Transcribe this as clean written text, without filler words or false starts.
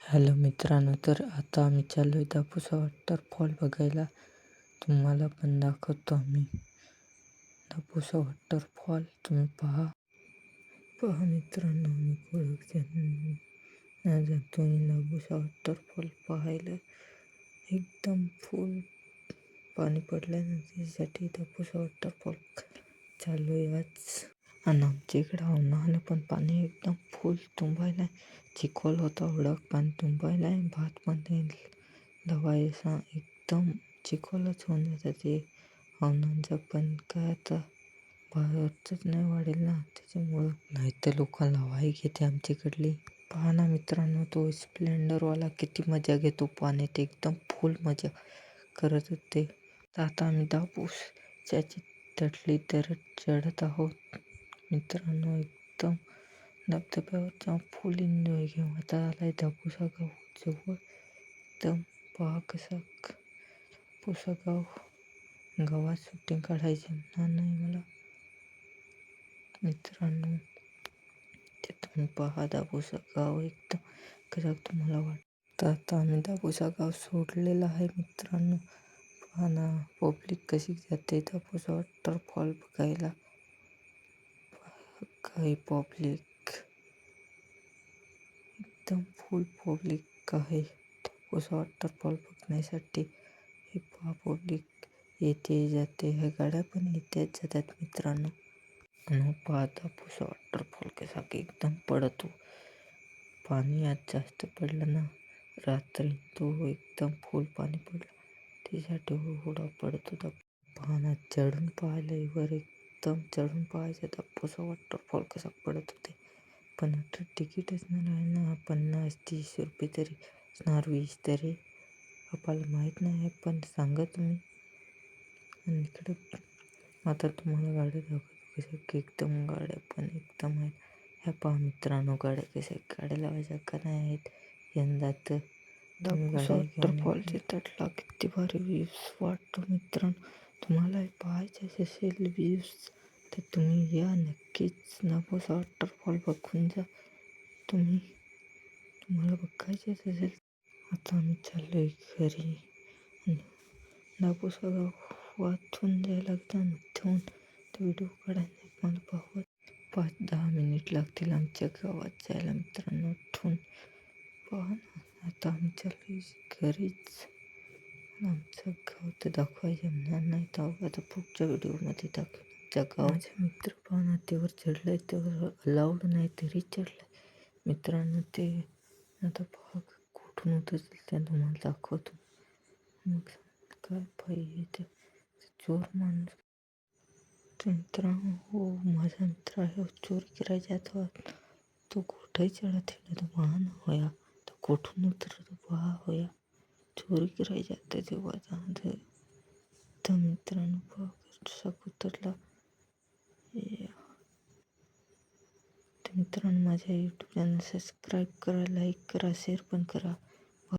Hello मित्रांनो, तर आता आम्ही चाललो आहे दापोसा वॉटरफॉल बघायला. तुम्हाला पण दाखवतो आम्ही दापोसा वॉटरफॉल. तुम्ही पहा मित्रांनो, आम्ही जातो दापोसा वॉटरफॉल पाहायला. एकदम फुल पाणी पडलं ना, त्यासाठी दापोसा वॉटरफॉल चालू आहे आज. आणि आमच्या इकडं उन्हाळ्यानं पण पाणी एकदम फुल तुंबायला. चिखल होता, उडक पाणी तुंबायला आहे. भात पण दवायचा एकदम चिखलच होऊन जातं ते हवनांचं. पण काय आता भातच नाही वाढेल ना, त्याच्यामुळं नाही तर लोक लावाही घेते आमच्याकडली. पहा ना मित्रांनो, तो स्प्लेंडरवाला किती मजा घेतो पाण्यात, एकदम फुल मजा करत होते. तर आता आम्ही दापोसच्या तटली तर चढत आहोत मित्रांनो. एकदम धबधब्यावरचा फुल एन्जॉय घेऊ. आता आलाय दापोसा गाव जवळ. एकदम पहा कसा दापोसा गाव. गावात शूटिंग काढायची म्हणणार नाही मला मित्रांनो. ते तुम्ही पहा दापोसा गाव एकदम कसं तुम्हाला वाटतं. आता आम्ही दापोसा गाव सोडलेलं आहे मित्रांनो. पहा ना पब्लिक कशी जाते दापोसा वॉटरफॉल बघायला. काही पब्लिक एकदम फुल पब्लिक आहे दापोसा वॉटरफॉल बघण्यासाठी. हे पहा पब्लिक येते जाते, ह्या गाड्या पण येत्याच जातात मित्रांनो. आणि पहा दापोसा वॉटरफॉल कसा की एकदम पडतो. पाणी आज जास्त पडलं ना रात्री, तो एकदम फुल पाणी पडलं त्यासाठी एवढा पडतो. पहा ना चढून पाहिलं वर, एकदम चढून पाहायचं दापोसा वॉटरफॉल कसा पडत होते. पण आता तिकीटच नाही ना, 50-30 रुपये तरी असणार, 20 तरी आपल्याला माहीत नाही. पण सांगा तुम्ही. आणि इकडं आता तुम्हाला गाड्या दाखवतो कशा की एकदम गाड्या पण एकदम आहेत. ह्या पहा मित्रांनो गाड्या कशा, गाड्या लावायच्या का नाही आहेत यंदा. तर दापोसा वॉटरफॉलचे तटला किती भारी व्ह्यूज वाटतो मित्रांनो. तुम्हाला पाहायचे असेल व्ह्यूज तर तुम्ही या नक्कीच. दापोसा वॉटरफॉल बघून जा तुम्हाला बघायचेच असेल. आता आम्ही चाललो आहे घरी. दापोसा गाव वाचून जायला लागतं ठेवून तो व्हिडिओ काढायला मला पाहत 5-10 मिनिट लागतील आमच्या गावात जायला मित्रांनो. ठेवून पहा ना. आता आम्ही चाललो घरीच. आमचं गाव तर दाखवायचं म्हणणार नाही, तर आता पुढच्या व्हिडिओमध्ये दाखव आमच्या गाव. माझे मित्र पाहणार तेवर चढलंय, तेवर अलाउड नाही तरी चढलंय मित्रांनो. ते आता पहा कुठून उतरतील ते तुम्हाला दाखवतो. मग काय पाहिजे ते चोर माणूस. तर मित्रांनो हो, माझा मित्र आहे चोरी करायचा तो. तो कुठेही चढत आहे तो वाहन होया, तो कुठून उतरतो पहा होया. चोरी करायची आता तेव्हा तर मित्रांनो पहा कसा उतरला. तर मित्रांनो माझ्या यूट्यूब चॅनल सबस्क्राईब करा, लाईक करा, शेअर पण करा.